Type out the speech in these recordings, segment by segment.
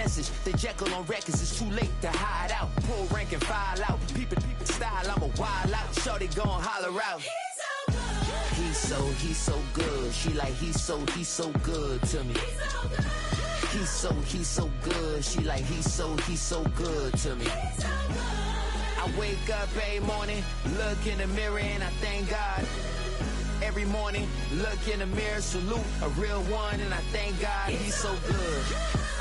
message. The Jekyll on records, it's too late to hide out. Pull rank and file out. People style, I'm a wild out. Shorty gon' holler out. He's so good. She like he's so good to me. He's so good. She like he's so good to me. I wake up every morning, look in the mirror and I thank God. Every morning, look in the mirror, salute a real one, and I thank God he's so good.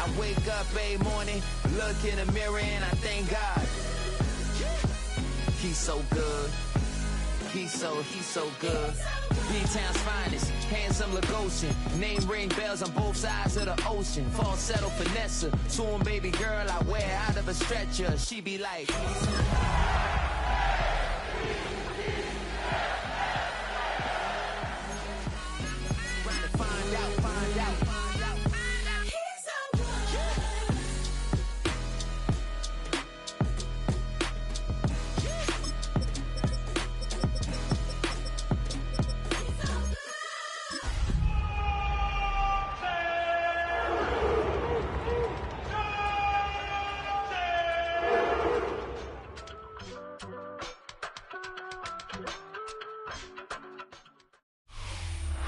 I wake up every morning, look in the mirror, and I thank God he's so good. He's so good. B-Town's finest, handsome Lagosian. Name ring bells on both sides of the ocean. Falsetto finesse, soon baby girl I wear out of a stretcher. She be like.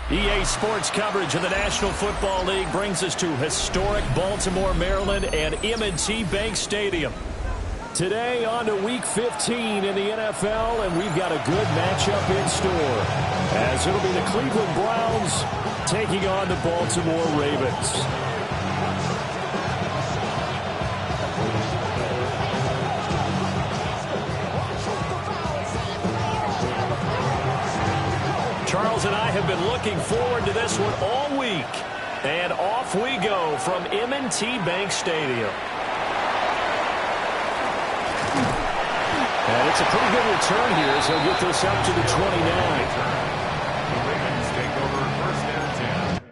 EA Sports coverage of the National Football League brings us to historic Baltimore, Maryland and M&T Bank Stadium. Today on to Week 15 in the NFL, and we've got a good matchup in store, as it'll be the Cleveland Browns taking on the Baltimore Ravens. Charles and I have been looking forward to this one all week. And off we go from M&T Bank Stadium. And it's a pretty good return here as he'll get this up to the 29. The Ravens take over first and 10.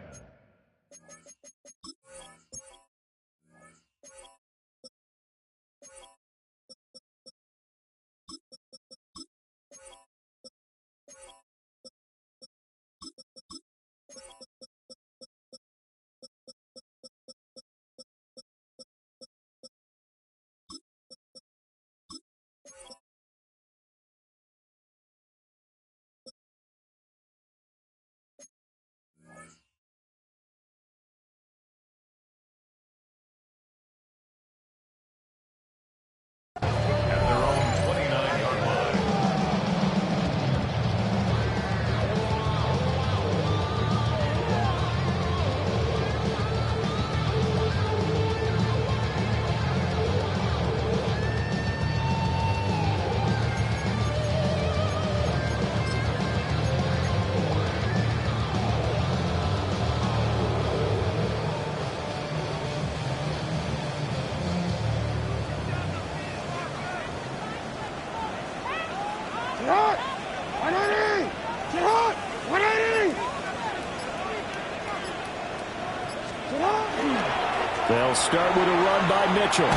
They'll start with a run by Mitchell.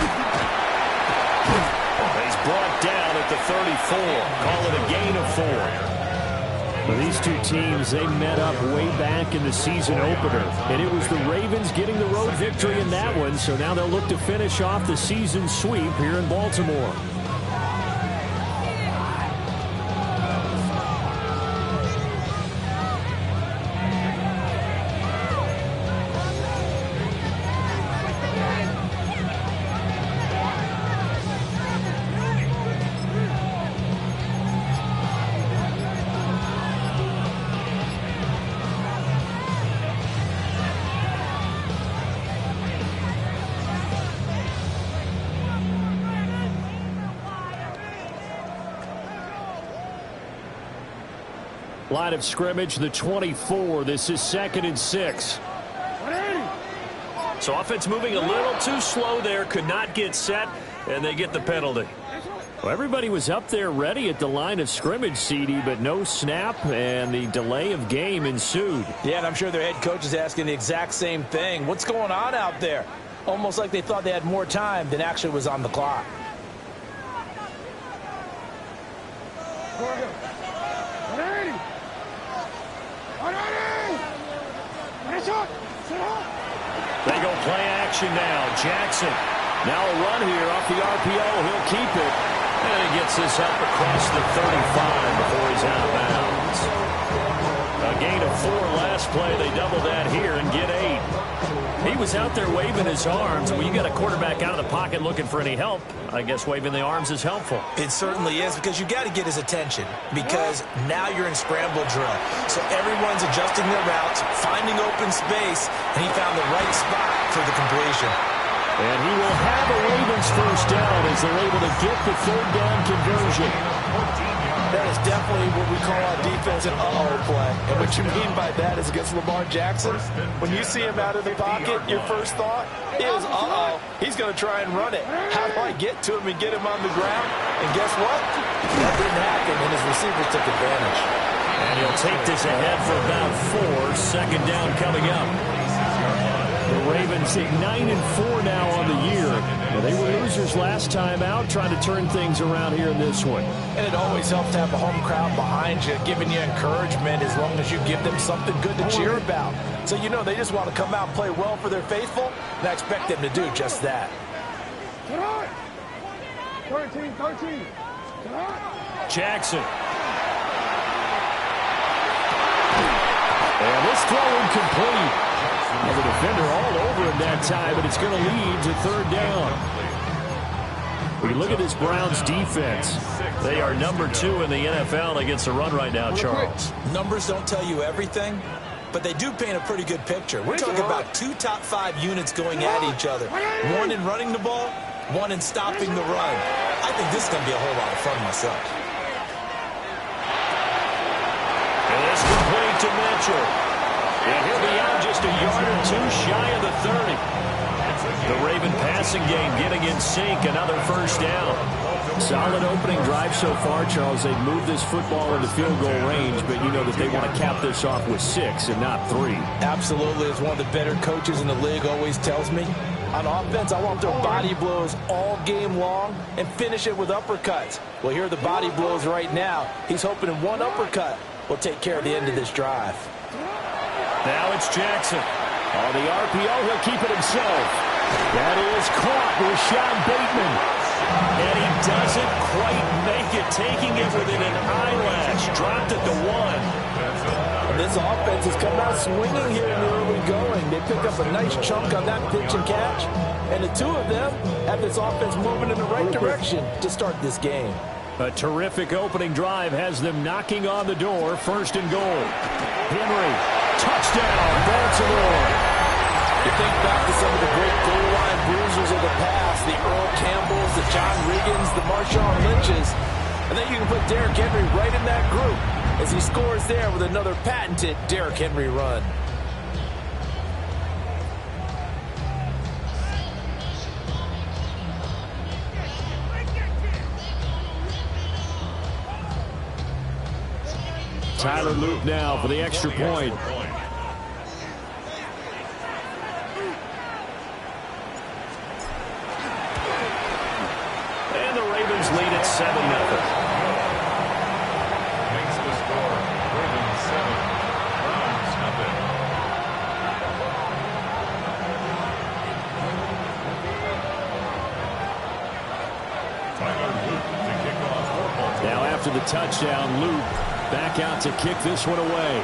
He's brought down at the 34. Call it a gain of 4. Well, these two teams, they met up way back in the season opener. And it was the Ravens getting the road victory in that one. So now they'll look to finish off the season sweep here in Baltimore. Line of scrimmage, the 24. This is 2nd and 6. So offense moving a little too slow there. Could not get set, and they get the penalty. Well, everybody was up there ready at the line of scrimmage, CD, but no snap, and the delay of game ensued. Yeah, and I'm sure their head coach is asking the exact same thing. What's going on out there? Almost like they thought they had more time than actually was on the clock. They go play action now. Jackson. Now a run here off the RPO. He'll keep it. And he gets this up across the 35 before he's out of bounds. A gain of 4 last play. They double that here and get 8. He was out there waving his arms. When you got a quarterback out of the pocket looking for any help, I guess waving the arms is helpful. It certainly is, because you got to get his attention, because now you're in scramble drill. So everyone's adjusting their routes, finding open space, and he found the right spot for the completion. And he will have a Ravens first down as they're able to get the 3rd down conversion. That is definitely what we call on defense an uh-oh play. And what you mean by that is against Lamar Jackson, when you see him out of the pocket, your first thought is, uh-oh, he's going to try and run it. How do I get to him and get him on the ground? And guess what? That didn't happen, and his receivers took advantage. And he'll take this ahead for about 4. 2nd down coming up. The Ravens at 9-4 now on the year. Well, they were losers last time out, trying to turn things around here in this one. And it always helps to have a home crowd behind you, giving you encouragement as long as you give them something good to cheer about. So you know they just want to come out and play well for their faithful, and I expect them to do just that. 13. Jackson. And this throw incomplete. Well, the defender all over him that time, but it's going to lead to 3rd down. We look at this Browns defense. They are number 2 in the NFL against the run right now, Charles. Numbers don't tell you everything, but they do paint a pretty good picture. We're talking about 2 top 5 units going at each other. 1 in running the ball, 1 in stopping the run. I think this is going to be a whole lot of fun myself. And it's complete to Mitchell. And he'll be out just a yard or 2 shy of the 30. The Raven passing game getting in sync. Another first down. Solid opening drive so far, Charles. They've moved this football into field goal range, but you know that they want to cap this off with 6 and not 3. Absolutely. As one of the better coaches in the league always tells me, on offense, I want to throw body blows all game long and finish it with uppercuts. Well, here are the body blows right now. He's hoping in one uppercut will take care of the end of this drive. Now it's Jackson. On the RPO, he'll keep it himself. That is caught with Sean Bateman. And he doesn't quite make it, taking it within an eyelash. Dropped it to 1. And this offense has come out swinging here in the early going. They pick up a nice chunk on that pitch and catch. And the 2 of them have this offense moving in the right direction to start this game. A terrific opening drive has them knocking on the door. 1st and goal. Henry, touchdown, Baltimore. You think back to some of the great goal line bruisers of the past, the Earl Campbells, the John Riggins, the Marshawn Lynches. And then you can put Derrick Henry right in that group as he scores there with another patented Derrick Henry run. Tyler Luke now for the extra point. And the Ravens lead at 7-0. Makes the score. Ravens 7, Browns nothing. Tyler Luke to kick off. Now after the touchdown, Luke back out to kick this one away.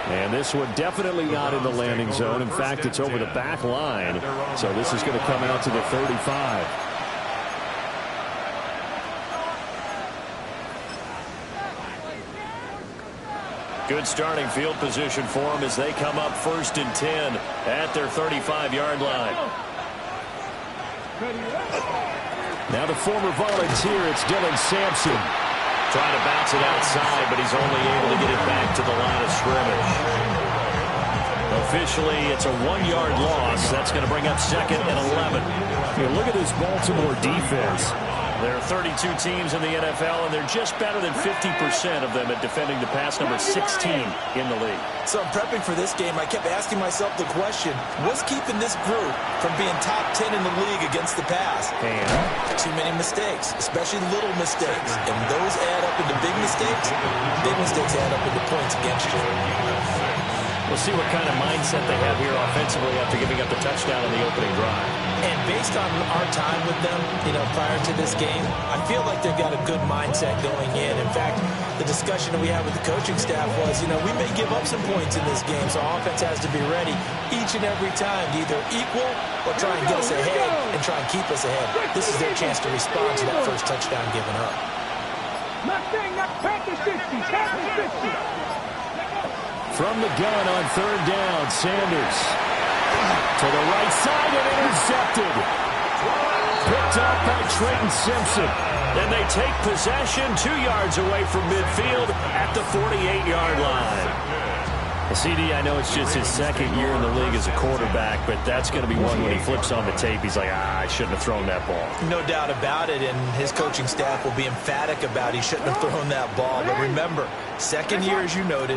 And this one definitely not in the landing zone. In fact, it's over the back line. So this is going to come out to the 35. Good starting field position for them as they come up 1st and 10 at their 35-yard line. Now the former Volunteer, it's Dylan Sampson. Trying to bounce it outside, but he's only able to get it back to the line of scrimmage. Officially, it's a 1-yard loss. That's going to bring up 2nd and 11. Here, look at this Baltimore defense. There are 32 teams in the NFL, and they're just better than 50% of them at defending the pass, number 16 in the league. So in prepping for this game, I kept asking myself the question, what's keeping this group from being top 10 in the league against the pass? And too many mistakes, especially little mistakes. And those add up into big mistakes. Big mistakes add up into points against you. We'll see what kind of mindset they have here offensively after giving up the touchdown on the opening drive. And based on our time with them, prior to this game, I feel like they've got a good mindset going in. In fact, the discussion that we had with the coaching staff was, we may give up some points in this game, so offense has to be ready each and every time to either equal or try and get us ahead and try and keep us ahead. This is their chance to respond to that first touchdown given up. From the gun on third down, Sanders to the right side and intercepted. Picked up by Trenton Simpson. And they take possession 2 yards away from midfield at the 48-yard line. CD, I know it's just his second year in the league as a quarterback, but that's going to be one when he flips on the tape. He's like, I shouldn't have thrown that ball. No doubt about it, and his coaching staff will be emphatic about he shouldn't have thrown that ball. But remember, second year, as you noted,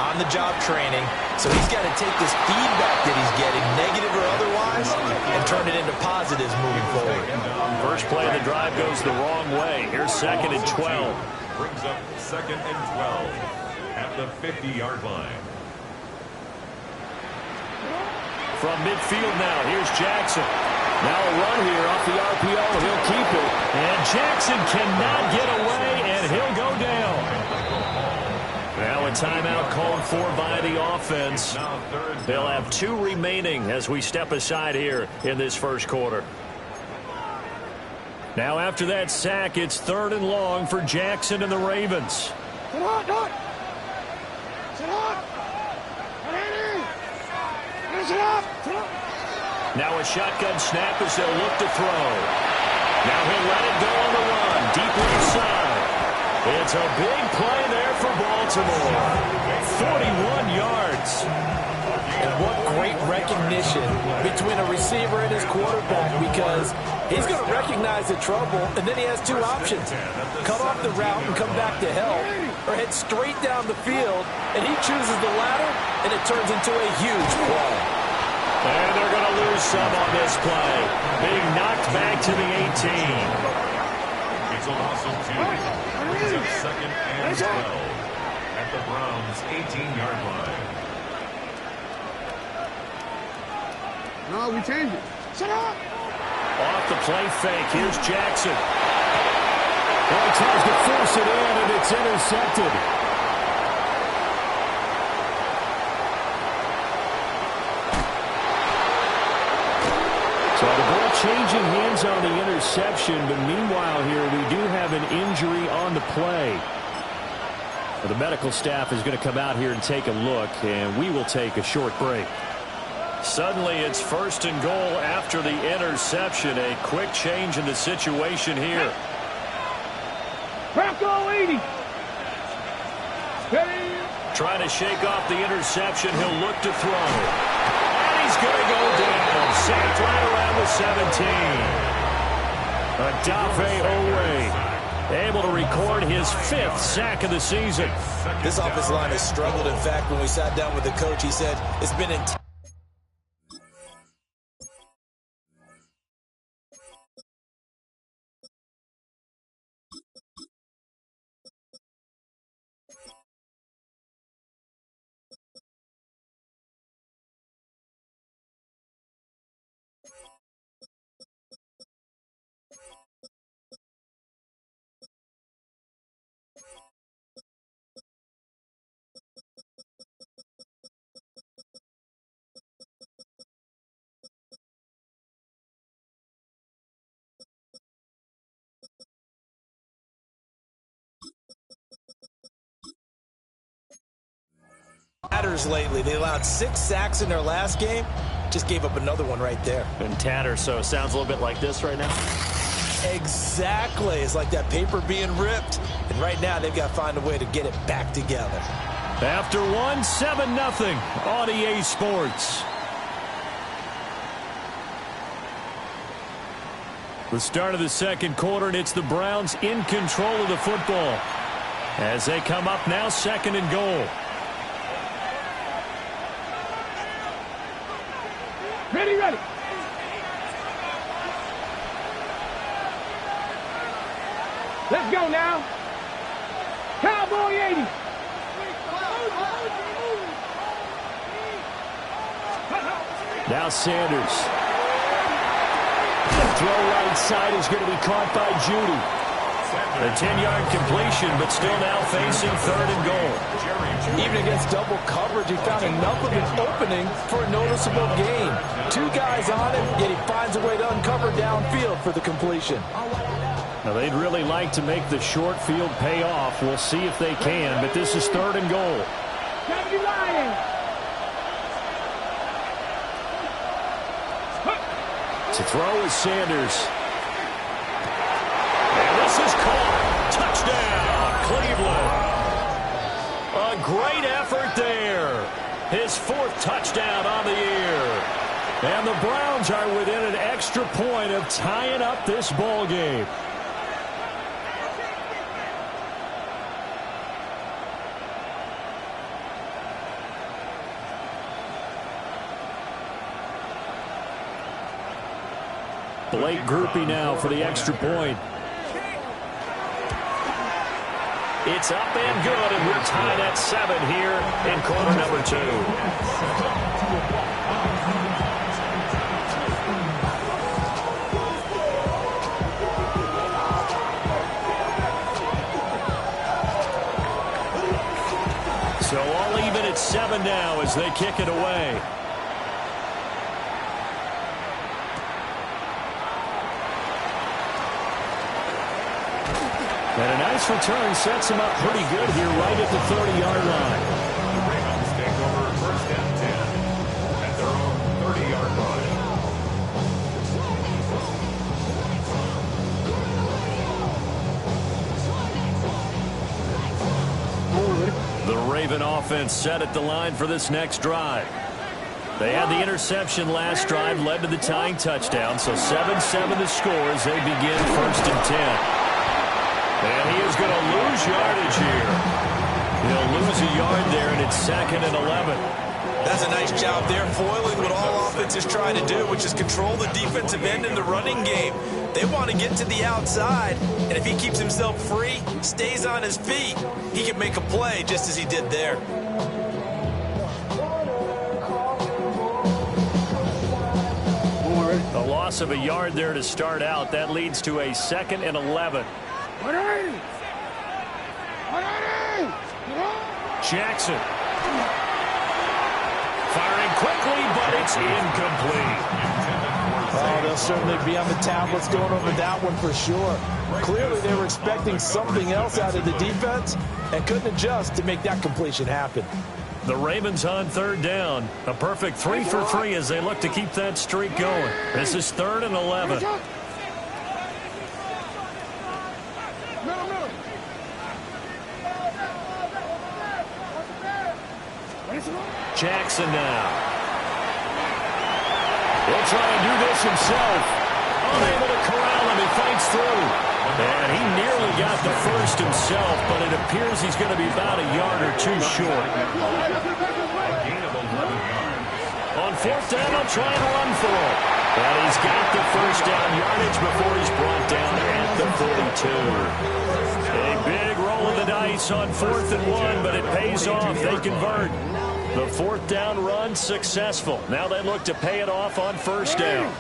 on-the-job training, so he's got to take this feedback that he's getting, negative or otherwise, and turn it into positives moving forward. First play of the drive goes the wrong way. Here's 2nd and 12. Brings up 2nd and 12 at the 50-yard line. From midfield now, here's Jackson. Now a run here off the RPO. He'll keep it. And Jackson cannot get away, and he'll go down. Now a timeout called for by the offense. They'll have 2 remaining as we step aside here in this first quarter. Now after that sack, it's 3rd and long for Jackson and the Ravens. Now a shotgun snap as they'll look to throw. Now he'll let it go on the run, deep left side. It's a big play there for Baltimore. 41 yards. And what great recognition between a receiver and his quarterback, because he's going to recognize the trouble, and then he has 2 options. Cut off the route and come back to help, or head straight down the field, and he chooses the latter, and it turns into a huge play. And they're going to lose some on this play. Being knocked back to the 18. It's a loss of 2. Brings up 2nd and 12 at the Browns' 18-yard line. No, we changed it. Shut up! Off the play fake. Here's Jackson. Well, he tries to force it in, and it's intercepted. So the ball changing hands on the interception, but meanwhile here we do have an injury on the play. Well, the medical staff is going to come out here and take a look, and we will take a short break. Suddenly it's 1st and goal after the interception. A quick change in the situation here. Bronco 80. Trying to shake off the interception. He'll look to throw. And he's going to go down. Sacked right around the 17. Adafe Owe able to record his 5th sack of the season. This offensive line has struggled. In fact, when we sat down with the coach, he said it's been intense. Lately, they allowed 6 sacks in their last game. Just gave up another one right there. And tatter, so it sounds a little bit like this right now. Exactly. It's like that paper being ripped. And right now, they've got to find a way to get it back together. After 7-0 on EA Sports. The start of the second quarter, and it's the Browns in control of the football. As they come up now, 2nd and goal. Ready, ready. Let's go now. Cowboy 80. Now Sanders. The throw right side is going to be caught by Judy. A 10-yard completion, but still now facing 3rd and goal. Even against double coverage, he found enough of an opening for a noticeable gain. 2 guys on him, yet he finds a way to uncover downfield for the completion. Now, they'd really like to make the short field pay off. We'll see if they can, but this is 3rd and goal. To throw is Sanders. And this is caught. Touchdown, Cleveland. A great effort there. His 4th touchdown on the year. And the Browns are within an extra point of tying up this ball game. Late groupie now for the extra point. It's up and good, and we're tied at 7 here in quarter number 2. So all even at 7 now as they kick it away. And a nice return sets him up pretty good here right at the 30-yard line. The Ravens take over 1st and 10 at their own 30-yard line. The Raven offense set at the line for this next drive. They had the interception last drive, led to the tying touchdown, so 7-7 the score as they begin 1st and 10. And he is going to lose yardage here. He'll lose a yard there, and it's 2nd and 11. That's a nice job there, foiling what all offenses try to do, which is control the defensive end in the running game. They want to get to the outside, and if he keeps himself free, stays on his feet, he can make a play just as he did there. A loss of a yard there to start out. That leads to a 2nd and 11. Jackson. Firing quickly, but it's incomplete. Oh, they'll certainly be on the tablets going over that one for sure. Clearly, they were expecting something else out of the defense and couldn't adjust to make that completion happen. The Ravens on 3rd down. A perfect 3 for 3 as they look to keep that streak going. This is 3rd and 11. Jackson now. He'll try and do this himself. Unable to corral him. He fights through. And he nearly got the first himself, but it appears he's going to be about a yard or 2 short. On 4th down, he'll try and run for it. And he's got the first down yardage before he's brought down at the 42. A big roll of the dice on 4th and 1, but it pays off. They convert. The 4th down run successful. Now they look to pay it off on 1st down.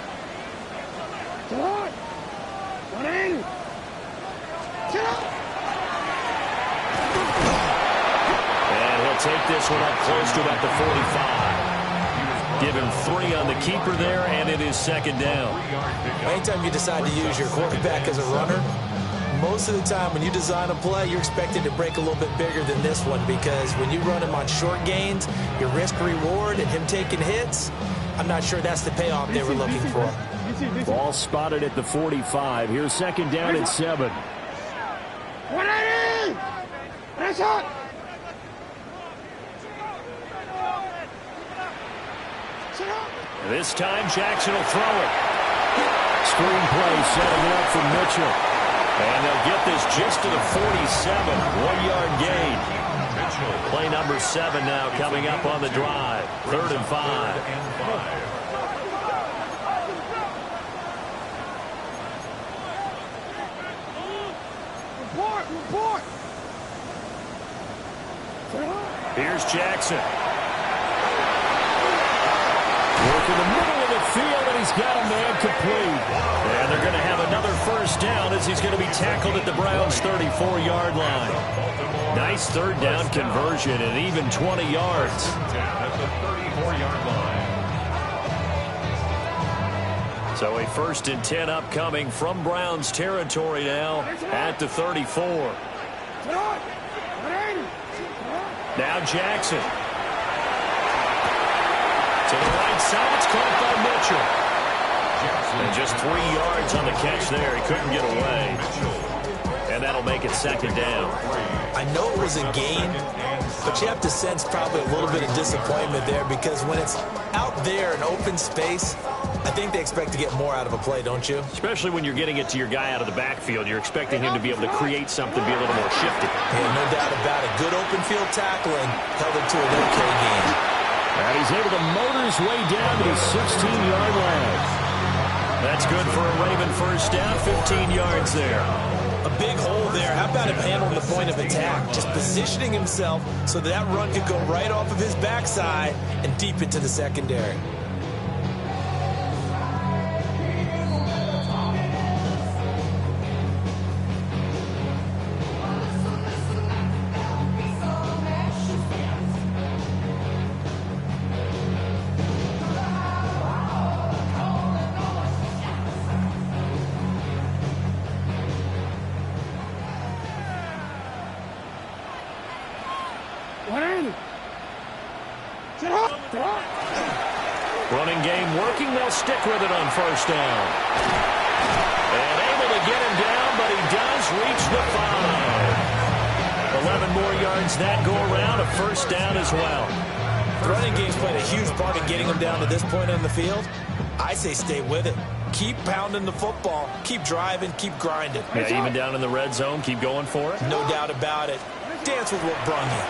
And he'll take this one up close to about the 45. Give him 3 on the keeper there, and it is 2nd down. Anytime you decide to use your quarterback as a runner, most of the time when you design a play, you're expected to break a little bit bigger than this one, because when you run him on short gains, your risk-reward and him taking hits, I'm not sure that's the payoff they were looking for. Ball spotted at the 45. Here's 2nd down and 7. This time Jackson will throw it. Screen play setting up for Mitchell. And they'll get this just to the 47. 1-yard gain. Play number 7 now coming up on the drive. 3rd and 5. Report! Here's Jackson. Working in the middle of the field, and he's got a man complete. And they're going to have another first down as he's going to be tackled at the Browns' 34-yard line. Nice third down conversion and even 20 yards. At the 34-yard line. So a 1st and 10 upcoming from Browns territory now at the 34. Now Jackson. To the right side, it's caught by Mitchell. And just 3 yards on the catch there. He couldn't get away. And that'll make it 2nd down. I know it was a gain, but you have to sense probably a little bit of disappointment there because when it's out there in open space, I think they expect to get more out of a play, don't you? Especially when you're getting it to your guy out of the backfield. You're expecting him to be able to create something, be a little more shifty. Yeah, no doubt about it. Good open field tackling held it to an okay gain. And he's able to motor his way down to his 16-yard line. That's good for a Raven first down, 15 yards there. A big hole there. How about him handling the point of attack? Just positioning himself so that run could go right off of his backside and deep into the secondary. Running game working. They'll stick with it on first down. And able to get him down, but he does reach the 5. 11 more yards that go around. A first down as well. The running game's played a huge part in getting him down to this point on the field. I say stay with it. Keep pounding the football. Keep driving. Keep grinding. Yeah, even down in the red zone, keep going for it. No doubt about it. Dance with what brung you.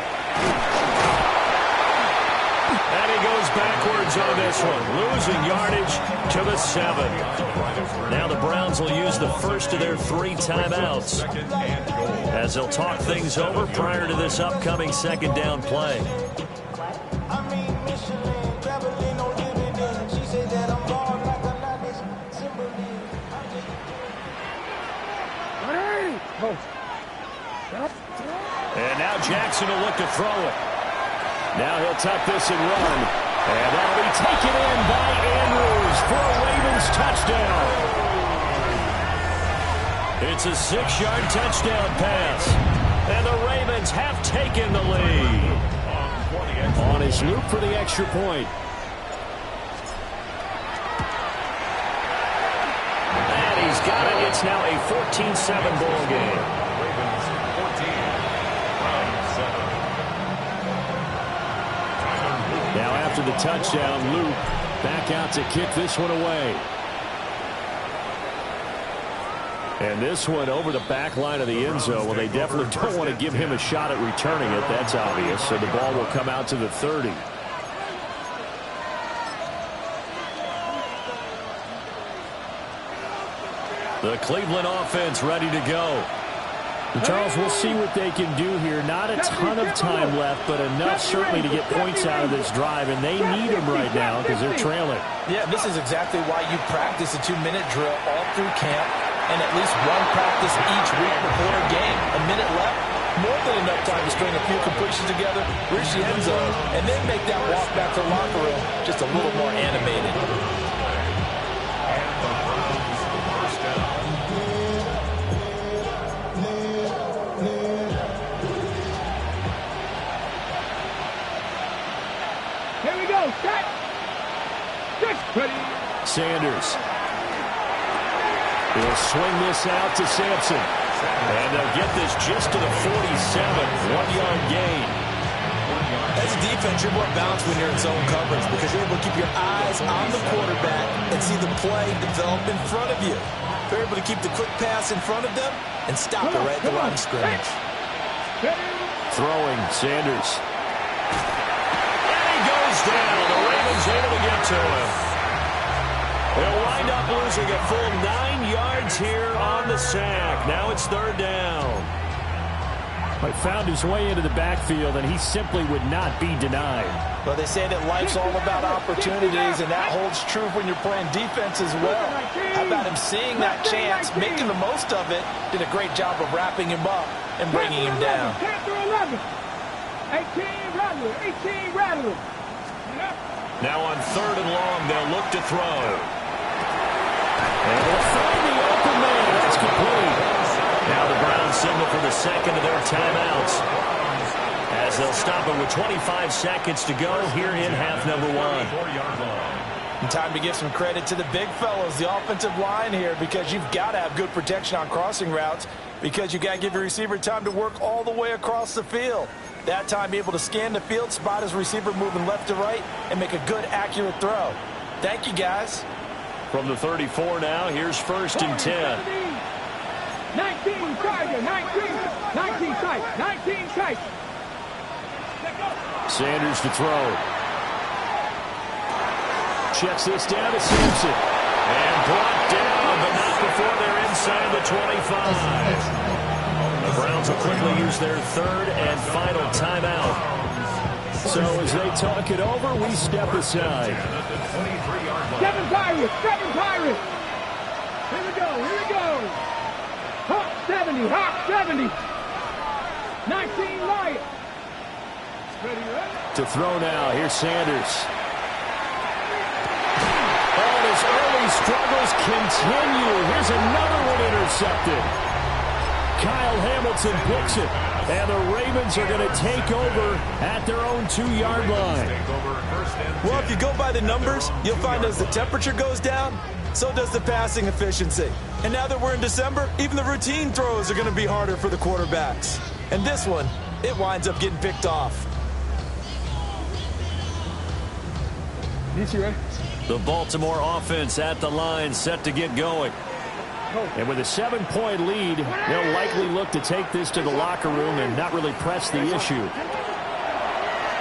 And he goes backwards on this one, losing yardage to the 7. Now the Browns will use the first of their 3 timeouts as they'll talk things over prior to this upcoming 2nd down play. And now Jackson will look to throw it. Now he'll tuck this and run. And that'll be taken in by Andrews for a Ravens touchdown. It's a 6-yard touchdown pass. And the Ravens have taken the lead. On his loop for the extra point. And he's got it. It's now a 14-7 ball game. Now after the touchdown, Luke back out to kick this one away. And this one over the back line of the end zone. Well, they definitely don't want to give him a shot at returning it. That's obvious. So the ball will come out to the 30. The Cleveland offense ready to go. Charles, we'll see what they can do here. Not a ton of time left, but enough certainly to get points out of this drive, and they need them right now because they're trailing. Yeah, this is exactly why you practice a 2-minute drill all through camp and at least one practice each week before a game. A minute left, more than enough time to string a few completions together, reach the end zone, and then make that walk back to the locker room just a little more animated. Sanders. He'll swing this out to Sampson. And they'll get this just to the 47. 1-yard gain. As a defense, you're more balanced when you're in zone coverage because you're able to keep your eyes on the quarterback and see the play develop in front of you. They're able to keep the quick pass in front of them and stop it right at the line of scrimmage. Throwing, Sanders. And he goes down. The Ravens able to get to him. They'll wind up losing a full 9 yards here on the sack. Now it's 3rd down. He found his way into the backfield, and he simply would not be denied. Well, they say that life's all about opportunities, and that holds true when you're playing defense as well. How about him seeing that chance, making the most of it, did a great job of wrapping him up and bringing him down. 18 Rattler. Now on 3rd and long, they'll look to throw. And they'll find the open man. That's complete. Now the Browns signal for the second of their timeouts, as they'll stop it with 25 seconds to go here in half number 1. And time to give some credit to the big fellas, the offensive line here, because you've got to have good protection on crossing routes, because you got to give your receiver time to work all the way across the field. That time, be able to scan the field, spot his receiver moving left to right, and make a good, accurate throw. Thank you, guys. From the 34 now, here's 1st and 10. 19 Tiger, 19 tight, 19 tight. Sanders to throw. Checks this down to Simpson. And brought down, but not before they're inside the 25. The Browns will quickly use their 3rd and final timeout. So as they talk it over, we step aside. 7 Pirates, 7 Pirates. Here we go, here we go. Hawk 70, Hawk 70. 19 Lions. Ready, ready? To throw now, here's Sanders. All his early struggles continue. Here's another one intercepted. Kyle Hamilton picks it, and the Ravens are going to take over at their own 2-yard line. Well, if you go by the numbers, you'll find as the temperature goes down, so does the passing efficiency. And now that we're in December, even the routine throws are going to be harder for the quarterbacks. And this one, it winds up getting picked off. The Baltimore offense at the line, set to get going. And with a 7-point lead, they'll likely look to take this to the locker room and not really press the issue.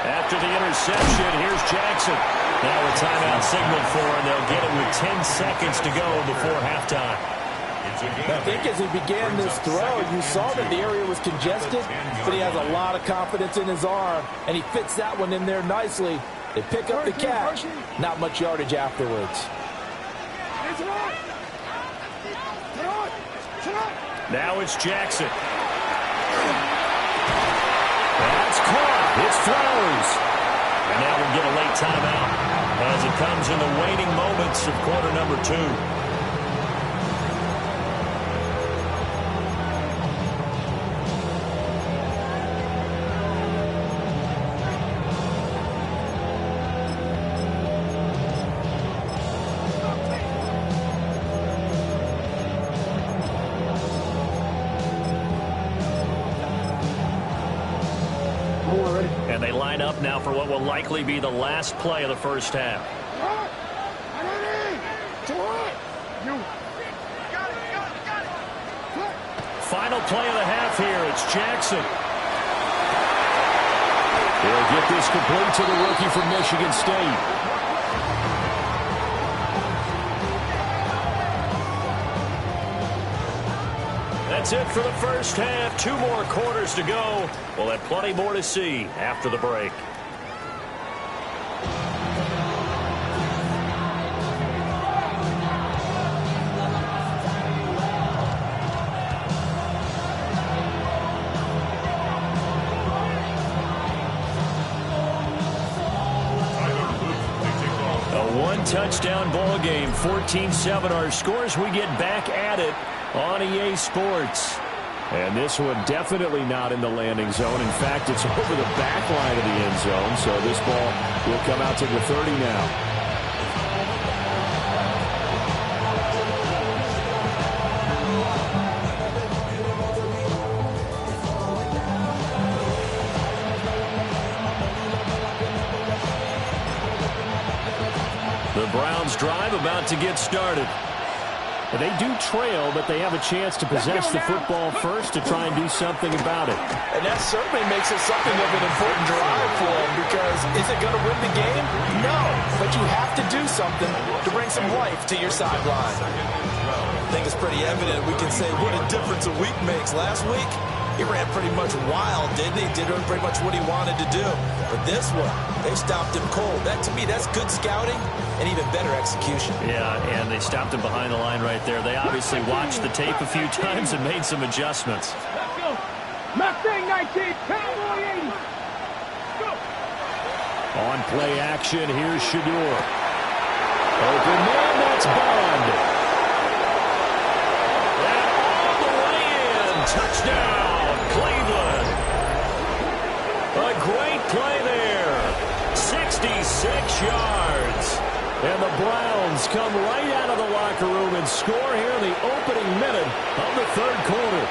After the interception, here's Jackson. Now a timeout signaled for, and they'll get it with 10 seconds to go before halftime. I think as he began this throw, you saw that the area was congested, but he has a lot of confidence in his arm, and he fits that one in there nicely. They pick up the catch, not much yardage afterwards. Now it's Jackson. That's caught. It's Flowers. And now we'll get a late timeout as it comes in the waning moments of quarter number 2. And they line up now for what will likely be the last play of the first half. Final play of the half here. It's Jackson. They'll get this complete to the rookie from Michigan State. That's it for the first half. 2 more quarters to go. We'll have plenty more to see after the break. A 1-touchdown ball game, 14-7 our scores. We get back at it on EA Sports. And this one definitely not in the landing zone. In fact, it's over the back line of the end zone. So this ball will come out to the 30 now. The Browns drive about to get started. They do trail, but they have a chance to possess the football first to try and do something about it. And that certainly makes it something of an important drive for them, because is it going to win the game? No, but you have to do something to bring some life to your sideline. I think it's pretty evident we can say what a difference a week makes. Last week, he ran pretty much wild, didn't he? Did pretty much what he wanted to do. But this one, they stopped him cold. That, to me, that's good scouting and even better execution. Yeah, and they stopped him behind the line right there. They obviously watched the tape a few times and made some adjustments. Let's go. Mustang 19, Cowboy 80. Go. On play action, here's Shador. Open man, that's Bond. And all the way in. Touchdown, Cleveland. A great play there. 66 yards. And the Browns come right out of the locker room and score here in the opening minute of the third quarter.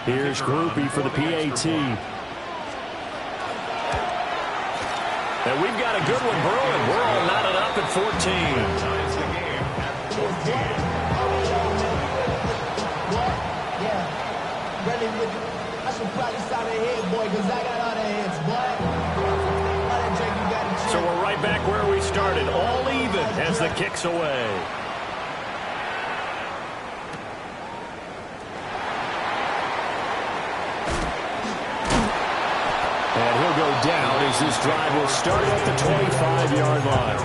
Here's Groupie for the PAT. And we've got a good one brewing. We're all knotted up at 14. Ties the game at 14. So we're right back where we started, all even as the kick's away. And he'll go down as this drive will start at the 25-yard line.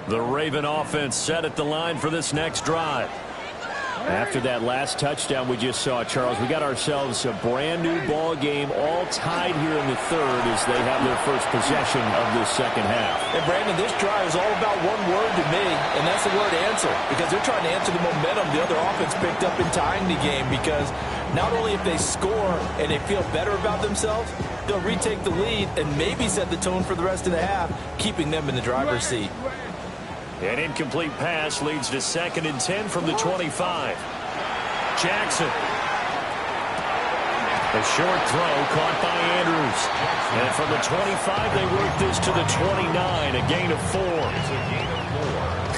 The Raven offense set at the line for this next drive. After that last touchdown we just saw, Charles, we got ourselves a brand-new ball game, all tied here in the third as they have their first possession of this second half. And, Brandon, this drive is all about one word to me, and that's the word answer, because they're trying to answer the momentum the other offense picked up in tying the game, because not only if they score and they feel better about themselves, they'll retake the lead and maybe set the tone for the rest of the half, keeping them in the driver's seat. An incomplete pass leads to 2nd and 10 from the 25. Jackson. A short throw caught by Andrews. And from the 25, they work this to the 29, a gain of 4.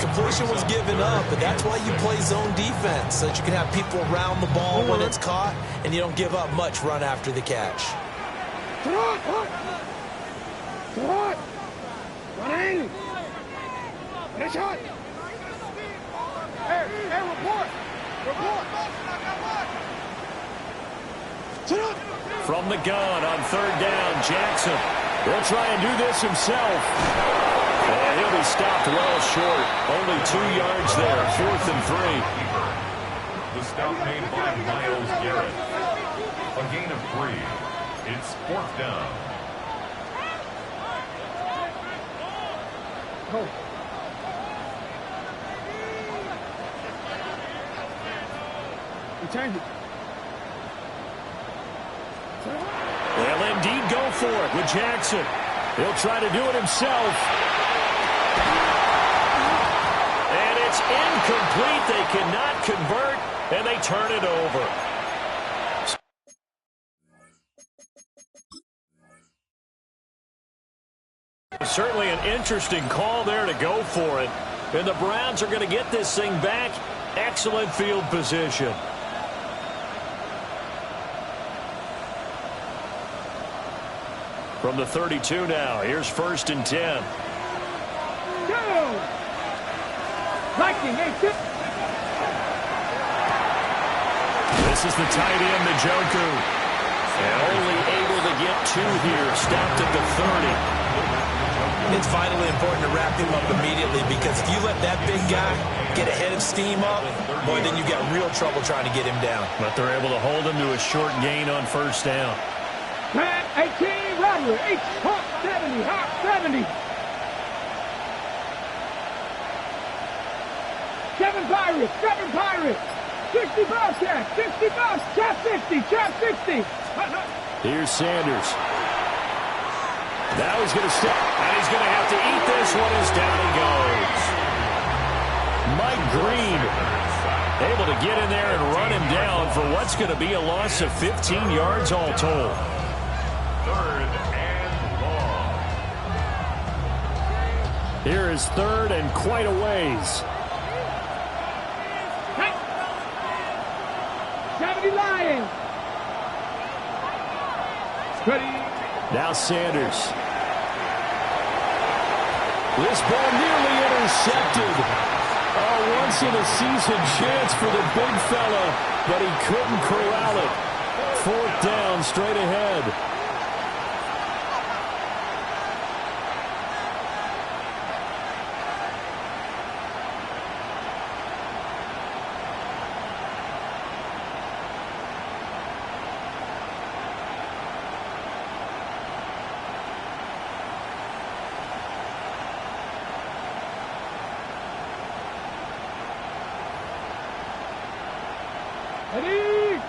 Completion was given up, but that's why you play zone defense, so that you can have people around the ball when it's caught, and you don't give up much run after the catch. Running. Get a shot. Hey, report. From the gun on 3rd down, Jackson. He'll try and do this himself. And he'll be stopped well short. Only 2 yards there, 4th and 3. The stop made by Myles Garrett. A gain of 3. It's 4th down. Go. Change it. They'll indeed go for it with Jackson. He'll try to do it himself. And it's incomplete. They cannot convert, and they turn it over. Certainly an interesting call there to go for it. And the Browns are going to get this thing back. Excellent field position. From the 32 now, here's 1st and 10. Go! Lightning, This is the tight end, Njoku. And only able to get 2 here, stopped at the 30. It's vitally important to wrap him up immediately, because if you let that big guy get a head of steam up, boy, then you got real trouble trying to get him down. But they're able to hold him to a short gain on 1st down. Pat 18, Rattler, H, Hawk 70, Hawk 70. 7 Pirates. 60 Bobcats, 60 Bobs, Chap 60, Chap 60. Here's Sanders. Now he's going to step, and he's going to have to eat this one as down he goes. Mike Green able to get in there and run him down for what's going to be a loss of 15 yards all told. 3rd and long. Here is 3rd and quite a ways. 70 Lions. Now Sanders. This ball nearly intercepted. A once-in-a-season chance for the big fella, but he couldn't corral it. 4th down, straight ahead. Ready?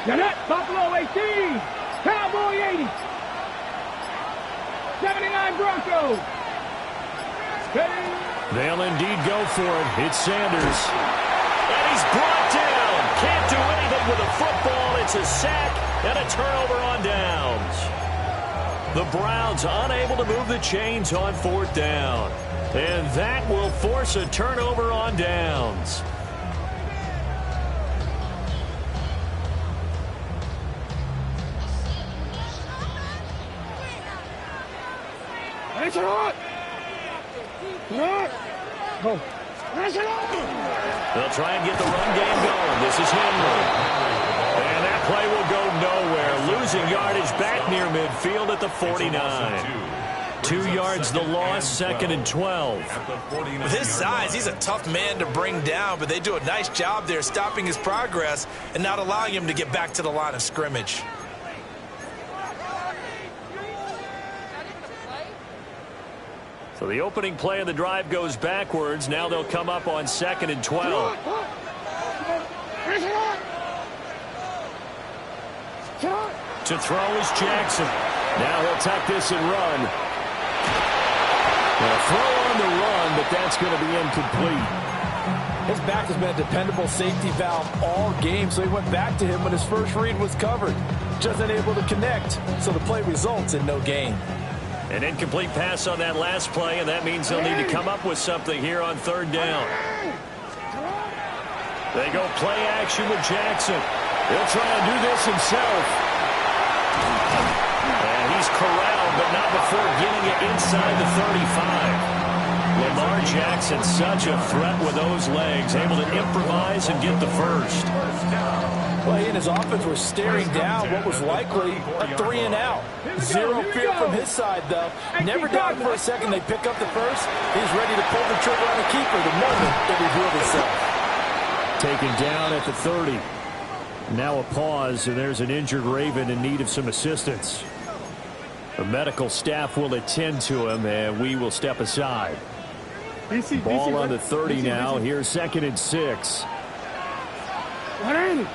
Gannett, Buffalo 18. Cowboy 80. 79 Broncos. Ready? They'll indeed go for it. It's Sanders. And he's brought down. Can't do anything with a football. It's a sack and a turnover on downs. The Browns unable to move the chains on 4th down. And that will force a turnover on downs. They'll try and get the run game going. This is Henry. And that play will go nowhere. Losing yardage back near midfield at the 49. 2 yards the loss, 2nd and 12. With his size, he's a tough man to bring down, but they do a nice job there stopping his progress and not allowing him to get back to the line of scrimmage. So the opening play of the drive goes backwards. Now they'll come up on 2nd and 12. To throw is Jackson. Now he'll tuck this and run. A throw on the run, but that's going to be incomplete. His back has been a dependable safety valve all game, so he went back to him when his first read was covered. Just unable to connect, so the play results in no gain. An incomplete pass on that last play, and that means they'll need to come up with something here on 3rd down. They go play action with Jackson. He'll try and do this himself. And he's corralled, but not before getting it inside the 35. Lamar Jackson, such a threat with those legs, able to improvise and get the first. Well, he and his offense were staring down what was likely a 3-and-out. Zero fear from his side, though. Never doubted for a second they pick up the first. He's ready to pull the trigger on the keeper the moment it revealed itself. Taken down at the 30. Now a pause, and there's an injured Raven in need of some assistance. The medical staff will attend to him, and we will step aside. Ball on the 30 now. Here's 2nd and 6. Running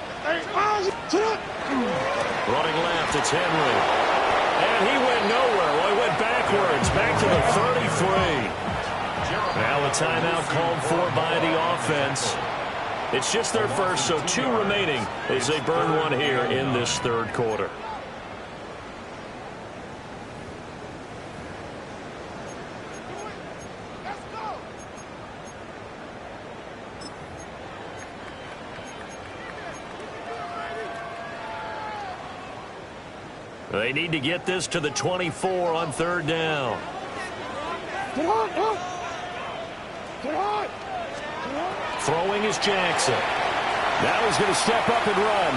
left, it's Henry. And he went nowhere. Well, he went backwards, back to the 33. Now a timeout called for by the offense. It's just their first, so 2 remaining as they burn one here in this 3rd quarter. They need to get this to the 24 on 3rd down. Throwing is Jackson. Now he's going to step up and run.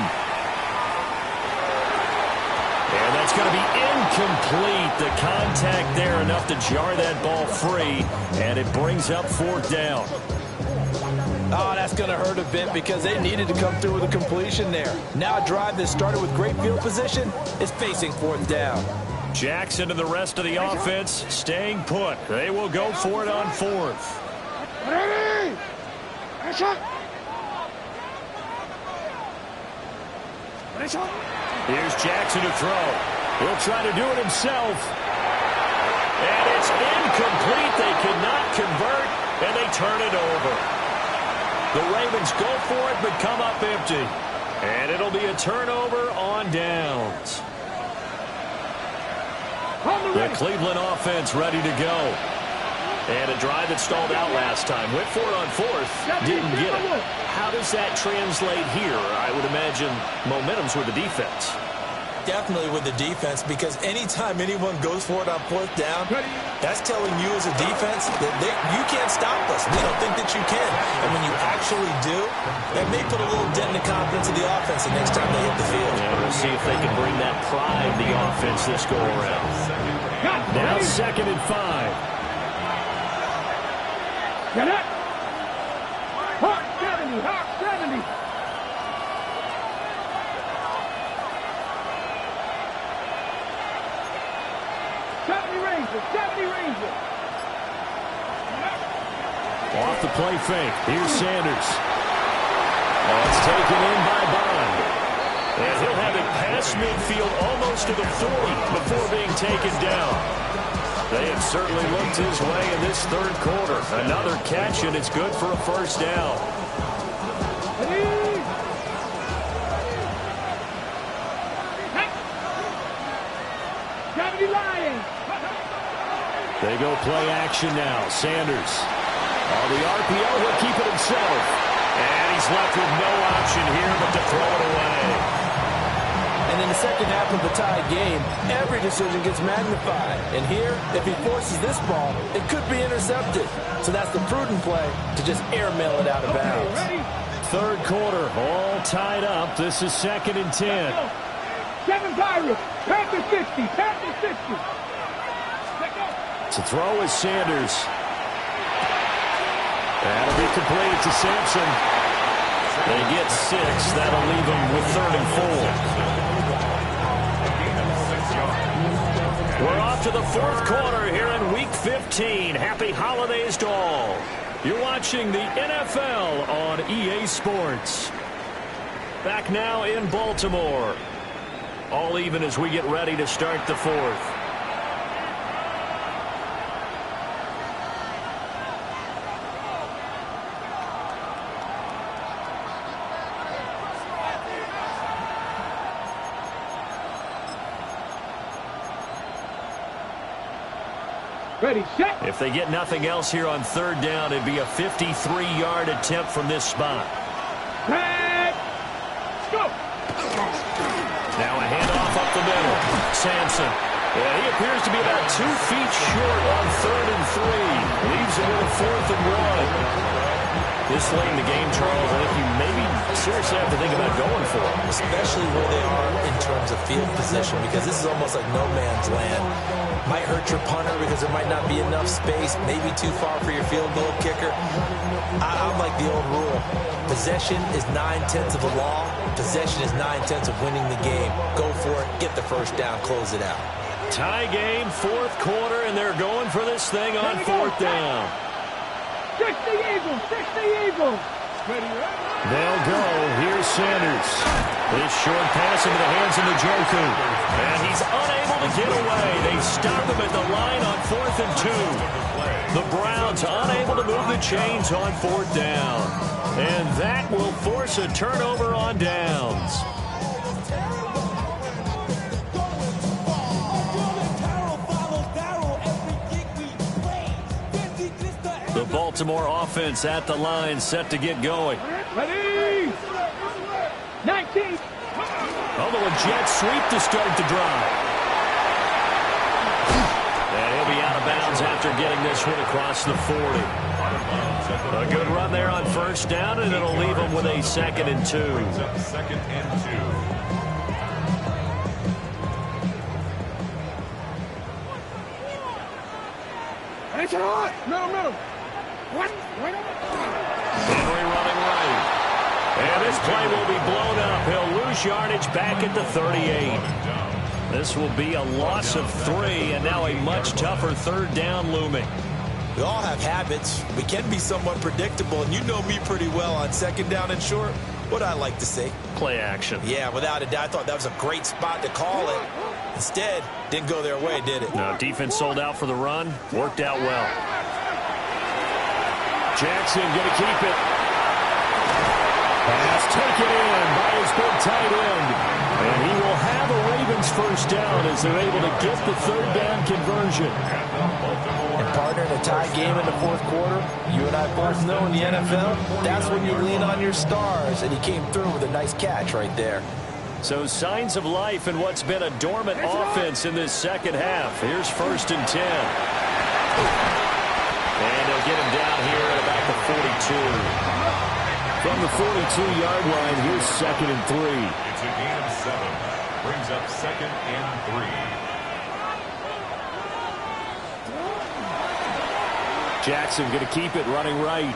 And that's going to be incomplete. The contact there enough to jar that ball free. And it brings up 4th down. Oh, that's going to hurt a bit because they needed to come through with a completion there. Now a drive that started with great field position is facing 4th down. Jackson and the rest of the offense staying put. They will go for it on 4th. Here's Jackson to throw. He'll try to do it himself. And it's incomplete. They cannot convert, and they turn it over. The Ravens go for it, but come up empty. And it'll be a turnover on downs. The Cleveland offense ready to go. And a drive that stalled out last time. Went for it on fourth, didn't get it. How does that translate here? I would imagine momentum's with the defense. Definitely with the defense, because anytime anyone goes for it on fourth down, that's telling you as a defense that you can't stop us. We don't think that you can. And when you actually do, that may put a little dent in the confidence of the offense the next time they hit the field. Yeah, we'll see if they can bring that pride to the offense this go around. Now 2nd and 5. Get up! Hawk 70, Hawk 70. Off the play fake. Here's Sanders. Oh, it's taken in by Bond. And he'll have it past midfield almost to the 40 before being taken down. They have certainly looked his way in this third quarter. Another catch, and it's good for a first down. They go play action now. Sanders. On the RPO, he'll keep it himself. And he's left with no option here but to throw it away. And in the second half of the tie game, every decision gets magnified. And here, if he forces this ball, it could be intercepted. So that's the prudent play to just airmail it out of bounds. Third quarter, all tied up. This is 2nd and 10. 7 Pirates. Panthers 50. Panthers 50. To throw is Sanders. That'll be completed to Sampson. They get 6. That'll leave them with 3rd and 4. We're off to the fourth quarter here in Week 15. Happy holidays to all. You're watching the NFL on EA Sports. Back now in Baltimore. All even as we get ready to start the fourth. Ready, set. If they get nothing else here on third down, it'd be a 53-yard attempt from this spot. Let's go. Now a handoff up the middle. Sampson. Yeah, he appears to be about 2 feet short on 3rd and 3. Leaves it with a 4th and 1. This late in the game, Charles, I think you maybe seriously have to think about going for it. Especially where they are in terms of field position, because this is almost like no man's land. Might hurt your punter because there might not be enough space, maybe too far for your field goal kicker. I'm like the old rule. Possession is 9/10 of the law. Possession is 9/10 of winning the game. Go for it, get the first down, close it out. Tie game, fourth quarter, and they're going for this thing on 4th down. 60 Eagles, 60 Eagles. They'll go. Here's Sanders. This short pass into the hands of Njoku. And he's unable to get away. They stop him at the line on 4th and 2. The Browns unable to move the chains on 4th down. And that will force a turnover on downs. The Baltimore offense at the line, set to get going. Ready. 19. Although a jet sweep to start the drive. And he'll be out of bounds after getting this one across the 40. A good run there on first down, and it'll leave him with a 2nd and 2. 2nd and 2. It's hot. No. What? Henry running right. And this play will be blown up. He'll lose yardage back at the 38. This will be a loss of 3, and now a much tougher 3rd down looming. We all have habits. We can be somewhat predictable, and you know me pretty well on 2nd down and short. What I like to say? Play action. Yeah, without a doubt. I thought that was a great spot to call it. Instead, didn't go their way, did it? No, defense sold out for the run. Worked out well. Jackson going to keep it. Pass taken in by his big tight end. And he will have a Ravens first down as they're able to get the third down conversion. And partner, in a tie game in the fourth quarter, you and I both know in the NFL, that's when you lean on your stars. And he came through with a nice catch right there. So signs of life in what's been a dormant offense in this second half. Here's 1st and 10. And they'll get him down here at about the 42. From the 42-yard line, here's 2nd and 3. It's a gain of 7. Brings up 2nd and 3. Jackson going to keep it running right.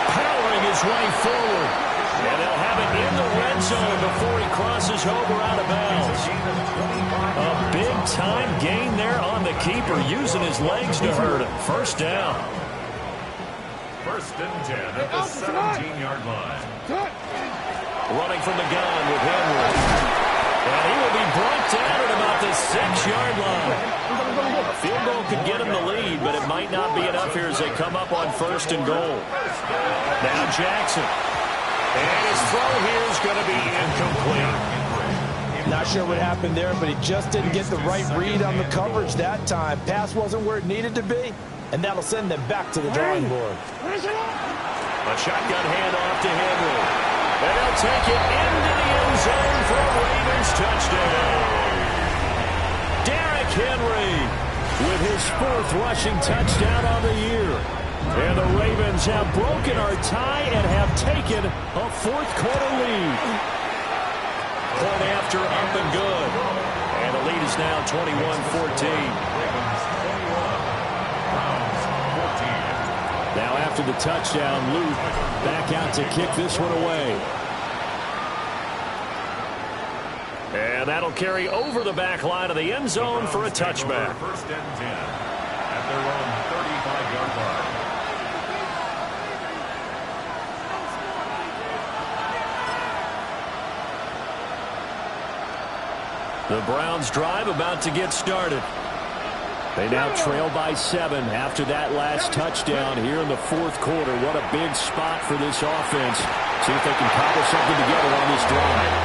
Powering his way forward. And they'll have it in the red zone before he crosses over out of bounds. A big-time gain there on the keeper, using his legs to hurt him. First down. 1st and 10 at the 17-yard line. Running from the gun with Henry. And he will be brought down at about the 6-yard line. A field goal could get him the lead, but it might not be enough here as they come up on 1st and goal. Now Jackson. And his throw here is going to be incomplete. Not sure what happened there, but he just didn't get the right read on the coverage that time. Pass wasn't where it needed to be, and that'll send them back to the drawing board. A shotgun handoff to Henry. And they'll take it into the end zone for a Ravens touchdown. Derrick Henry with his 4th rushing touchdown on the year. And the Ravens have broken our tie and have taken a 4th quarter lead. Point after up and good. And the lead is now 21-14. Now after the touchdown, Luke back out to kick this one away. And that'll carry over the back line of the end zone for a touchback. 1st and 10 at their own 35-yard line. The Browns drive about to get started. They now trail by 7 after that last touchdown here in the 4th quarter. What a big spot for this offense. See if they can cobble something together on this drive.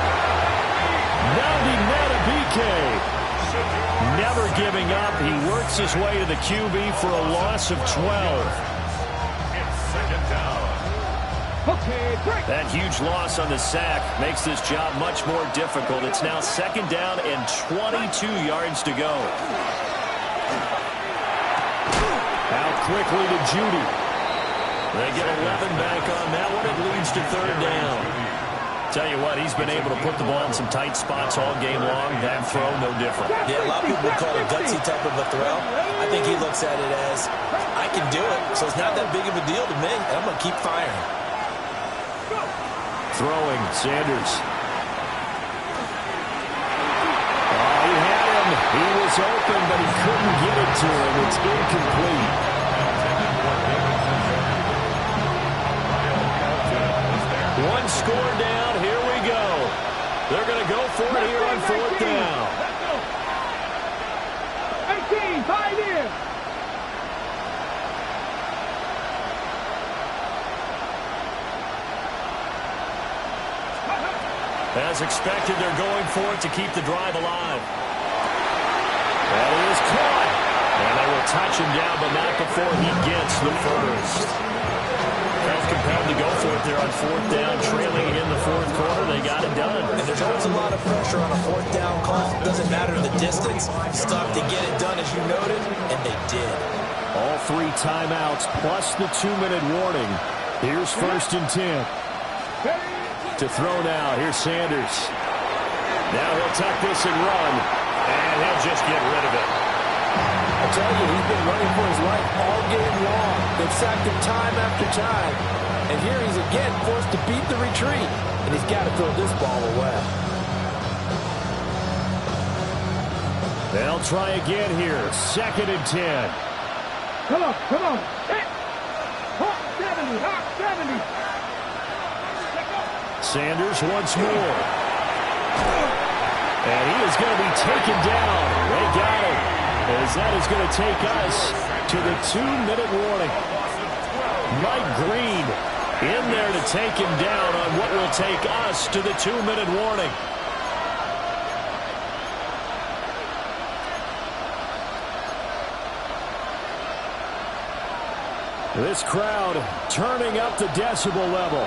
Nandi Madubuike, never giving up. He works his way to the QB for a loss of 12. It's 2nd down. That huge loss on the sack makes this job much more difficult. It's now 2nd down and 22 yards to go. Out quickly to Judy. They get 11 back on that one. It leads to 3rd down. Tell you what, he's been able to put the ball in some tight spots all game long. That throw, no different. Yeah, a lot of people would call it a gutsy type of a throw. I think he looks at it as, I can do it, so it's not that big of a deal to me, and I'm going to keep firing. Throwing, Sanders. Oh, he had him. He was open, but he couldn't get it to him. It's incomplete. One score down. Here we go. They're going to go for it here on 4th down. 18, 5 in. As expected, they're going for it to keep the drive alive. That is caught. And they will touch him down, but not before he gets the first. Felt compelled to go for it there on 4th down, trailing in the 4th quarter. They got it done. And there's always a lot of pressure on a 4th down call. Doesn't matter the distance. You still have to get it done, as you noted, and they did. All 3 timeouts plus the 2-minute warning. Here's 1st and 10. To throw now. Here's Sanders. Now he'll tuck this and run. And he'll just get rid of it. I tell you, he's been running for his life all game long. They've sacked him time after time. And here he's again forced to beat the retreat. And he's got to throw this ball away. They'll try again here. 2nd and 10. Come on, come on. Hit. Hawk 70, Hawk 70. Sanders once more. is going to be taken down. They got it. As that is going to take us to the 2-minute warning. Mike Green in there to take him down on what will take us to the 2-minute warning. This crowd turning up the decibel level.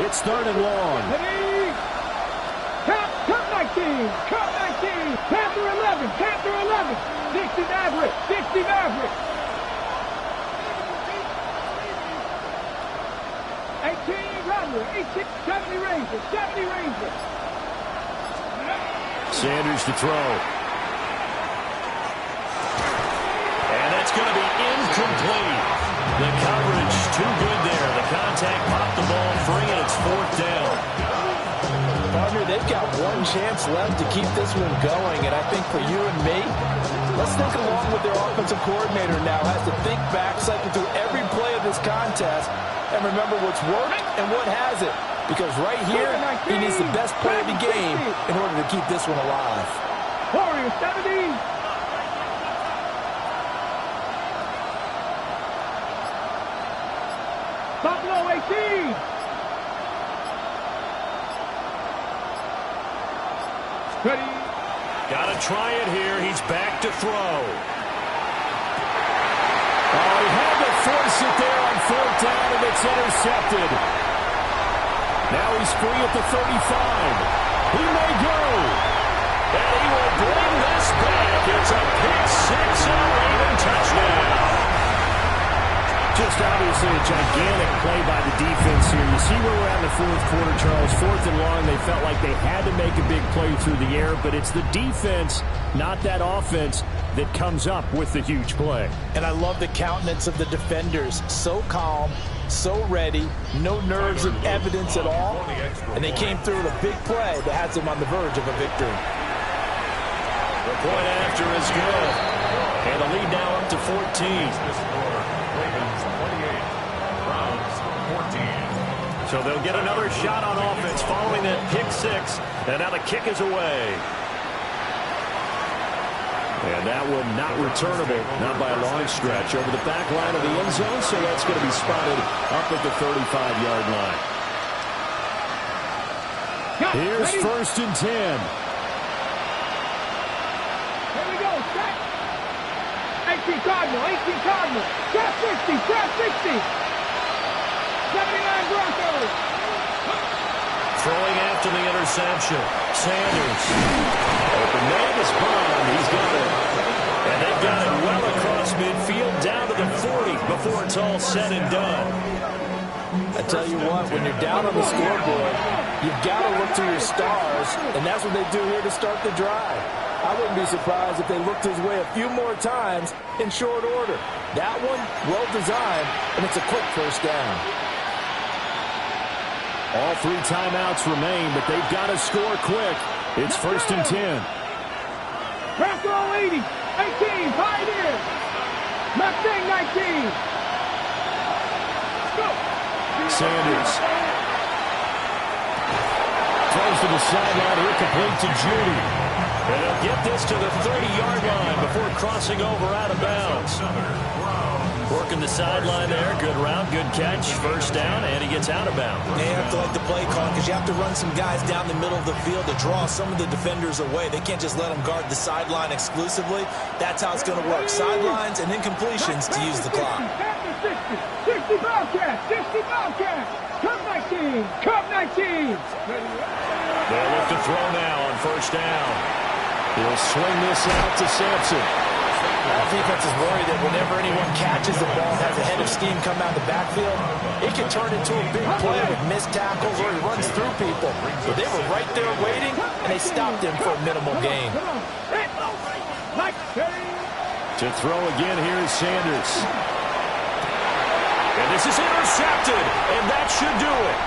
It's 3rd and long. Count 19. Count 19. Panther 11. Panther 11. 60 Maverick. 60 Maverick. 18 Rattler. 18. 70 Ranger. 70 Ranger. Sanders to throw. And that's going to be incomplete. The coverage too good there. The contact popped the ball free, and it's 4th down. Partner, they've got one chance left to keep this one going, and I think for you and me, let's think along with their offensive coordinator now. Has to think back, cycle through every play of this contest, and remember what's worked and what hasn't. Because right here, he needs the best play of the game in order to keep this one alive. Warriors 70. Buffalo 18. Ready. Got to try it here. He's back to throw. Oh, he had to force it there on 4th down, and it's intercepted. Now he's free at the 35. He may go. And he will bring this back. It's a pick 6 and a Raven touchdown. Just obviously a gigantic play by the defense here. You see where we're at in the 4th quarter, Charles. 4th and long, they felt like they had to make a big play through the air, but it's the defense, not that offense, that comes up with the huge play. And I love the countenance of the defenders. So calm, so ready, no nerves and evidence at all. And they came through with a big play that has them on the verge of a victory. The point after is good. And the lead now up to 14. Ravens 28, Browns 14. So they'll get another shot on offense following that pick 6. And now the kick is away. And that one not returnable, not by a long stretch, over the back line of the end zone. So that's going to be spotted up at the 35-yard line. Here's 1st and 10. Here we go. Set. 18 Cardinal. 18 Cardinal. Trap 60. Trap 60. 79 Broncos. Throwing after the interception. Sanders. Open man is Bond. He's got it. And they've got it well across midfield down to the 40 before it's all said and done. I tell you what, when you're down on the scoreboard, you've got to look to your stars, and that's what they do here to start the drive. I wouldn't be surprised if they looked his way a few more times in short order. That one, well designed, and it's a quick 1st down. All 3 timeouts remain, but they've got to score quick. It's 1st and 10. Brasco 80. 18. Pioneer. Mustang 19. Go. Sanders. Throws to the sideline here, complete to Judy. And they'll get this to the 30-yard line before crossing over out of bounds. Working the sideline there. Good route, good catch. 1st down, and he gets out of bounds. They have to like the play call because you have to run some guys down the middle of the field to draw some of the defenders away. They can't just let them guard the sideline exclusively. That's how it's going to work. Sidelines and then completions to use the clock. 60 Bobcat. 60 Bobcat. Cup 19. Cup 19. They'll look to throw now on 1st down. He'll swing this out to Sampson. That defense is worried that whenever anyone catches the ball and has a head of steam come out the backfield, it can turn into a big play with missed tackles or he runs through people. But they were right there waiting, and they stopped him for a minimal gain. To throw again, here's Sanders. And this is intercepted, and that should do it.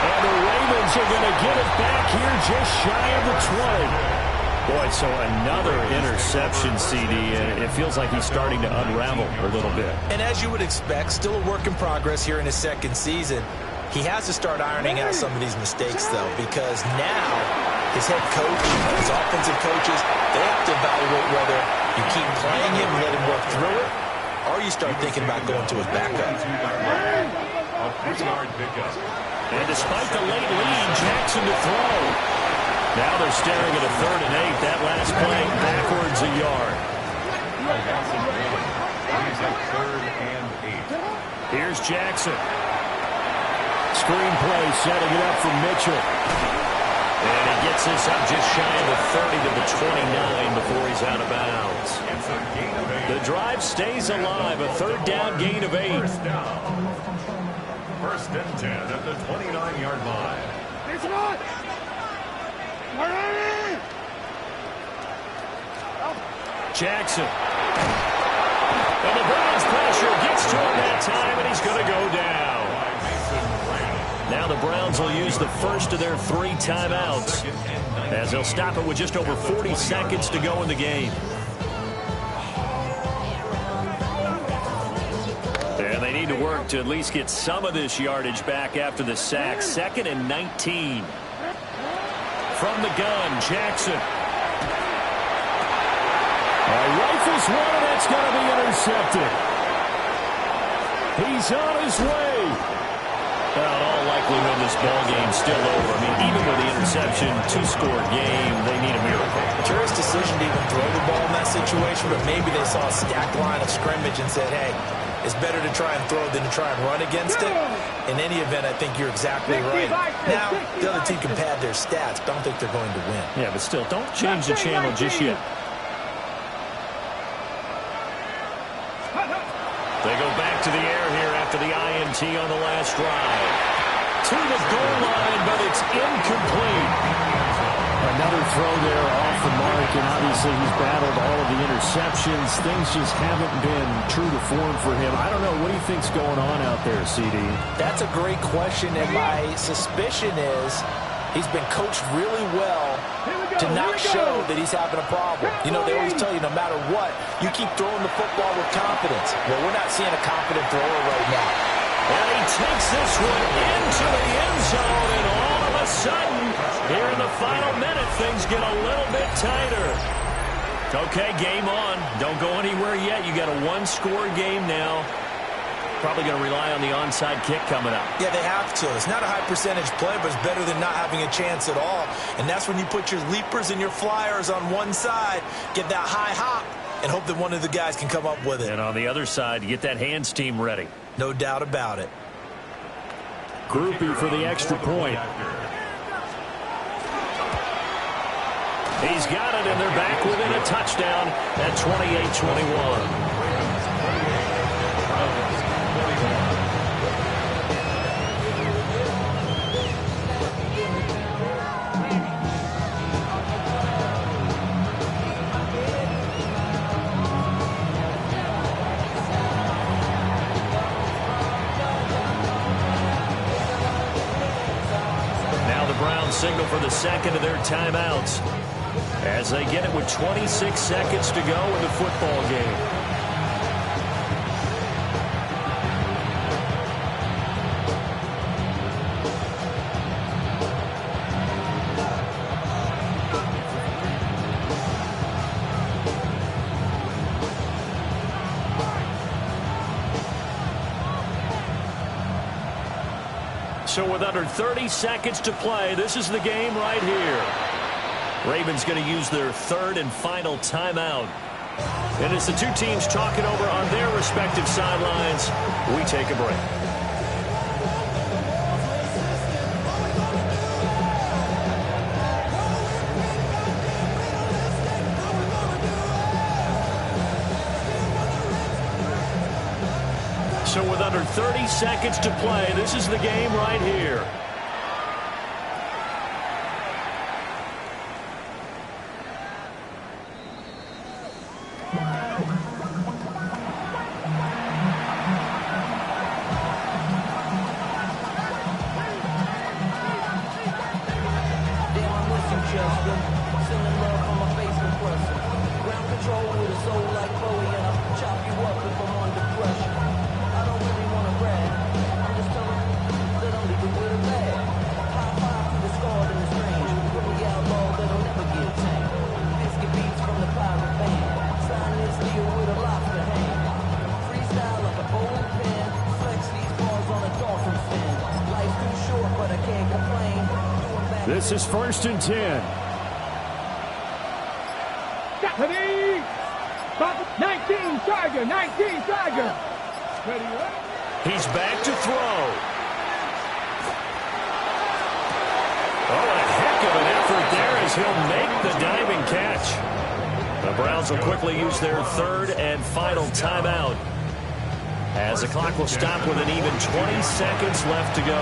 And the Ravens are going to get it back here just shy of the 20. Boy, so another interception, CD, and it feels like he's starting to unravel a little bit. And as you would expect, still a work in progress here in his 2nd season. He has to start ironing out some of these mistakes, though, because now his head coach, his offensive coaches, they have to evaluate whether you keep playing him and let him work through it, or you start thinking about going to his backup. And despite the late lead, Jackson to throw. Now they're staring at a 3rd and 8. That last play backwards a yard. He's at 3rd and 8. Here's Jackson. Screen play setting it up for Mitchell. And he gets this up just shy of the 30 to the 29 before he's out of bounds. It's a gain of 8. The drive stays alive. A 3rd down gain of 8. First down. 1st and 10 at the 29-yard line. It's not. Jackson. And the Browns pressure gets to him that time, and he's going to go down. Now the Browns will use the first of their 3 timeouts, as they'll stop it with just over 40 seconds to go in the game. And they need to work to at least get some of this yardage back after the sack. 2nd and 19. From the gun, Jackson. Rifles one, and that's going to be intercepted. He's on his way. Well, in all likelihood, this ball game's still over. I mean, even with the interception, 2-score game, they need a miracle. Curious decision to even throw the ball in that situation, but maybe they saw a stacked line of scrimmage and said, hey, it's better to try and throw than to try and run against it. In any event, I think you're exactly right. Now, the other team can pad their stats, but I don't think they're going to win. Yeah, but still, don't change the channel just yet. They go back to the air here after the INT on the last drive. To the goal line, but it's incomplete. Another throw there off the mark, and obviously he's battled all of the interceptions. Things just haven't been true to form for him. I don't know. What do you think's going on out there, CD? That's a great question, and my suspicion is he's been coached really well to not show that he's having a problem. You know, they always tell you no matter what, you keep throwing the football with confidence. Well, we're not seeing a confident thrower right now. And he takes this one into the end zone, and all of a sudden, here in the final minute, things get a little bit tighter. Okay, game on. Don't go anywhere yet. You got a 1-score game now. Probably going to rely on the onside kick coming up. Yeah, they have to. It's not a high percentage play, but it's better than not having a chance at all. And that's when you put your leapers and your flyers on one side, get that high hop, and hope that one of the guys can come up with it. And on the other side, you get that hands team ready. No doubt about it. Groupie for the extra point. He's got it, and they're back within a touchdown at 28-21. Signal for the second of their timeouts as they get it with 26 seconds to go in the football game. So with under 30 seconds to play, this is the game right here. Ravens going to use their 3rd and final timeout. And as the two teams talking over on their respective sidelines, we take a break. So with under 30 seconds to play, this is the game right here. High five to the squad in the strange. Put me out low. This is 1st and 10. 19 Tiger, 19 Tiger. He's back to throw. Oh, a heck of an effort there as he'll make the diving catch. The Browns will quickly use their 3rd and final timeout, as the clock will stop with an even 20 seconds left to go.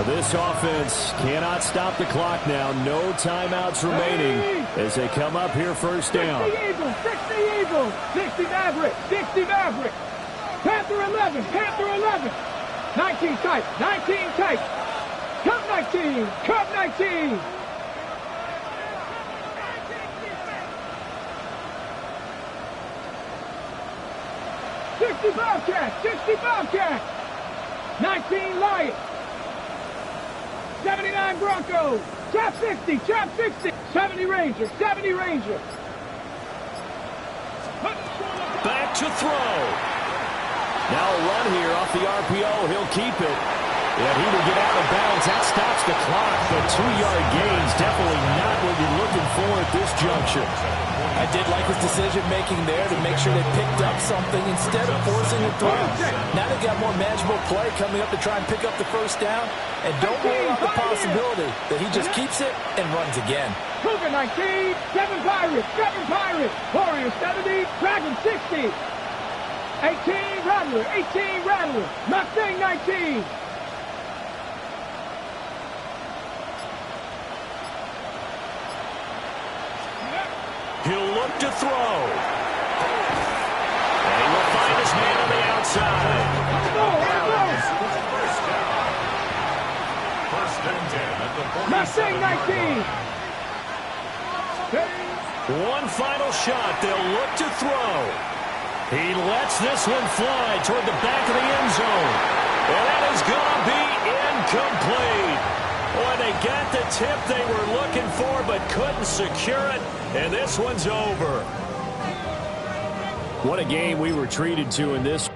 This offense cannot stop the clock now. No timeouts remaining as they come up here 1st down. 60 Eagles, 60 Eagles, 60 Maverick, 60 Maverick. Panther 11, Panther 11. 19 tight, 19 tight. Cup 19, Cup 19. Bobcat, 60 Bobcat. 19 Lions. 79 Broncos. Chap 60, Chap 60. 70 Rangers, 70 Rangers. Back to throw. Now a run here off the RPO. He'll keep it. And he will get out of bounds. That stops the clock. But 2-yard gains, definitely not what you're looking for at this juncture. I did like his decision-making there to make sure they picked up something instead of forcing a throw. Now they've got more manageable play coming up to try and pick up the 1st down. And don't rule out the possibility that he just keeps it and runs again. Cougar 19, 7 Pirates, 7 Pirates. Warrior 70, Dragon 60. 18 Rattler, 18 Rattler. Mustang 19. He'll look to throw. And he will find his man on the outside. First and 10 at the 47. Mustang 19. One final shot. They'll look to throw. He lets this one fly toward the back of the end zone. And that is going to be incomplete. Boy, they got the tip they were looking for but couldn't secure it. And this one's over. What a game we were treated to in this.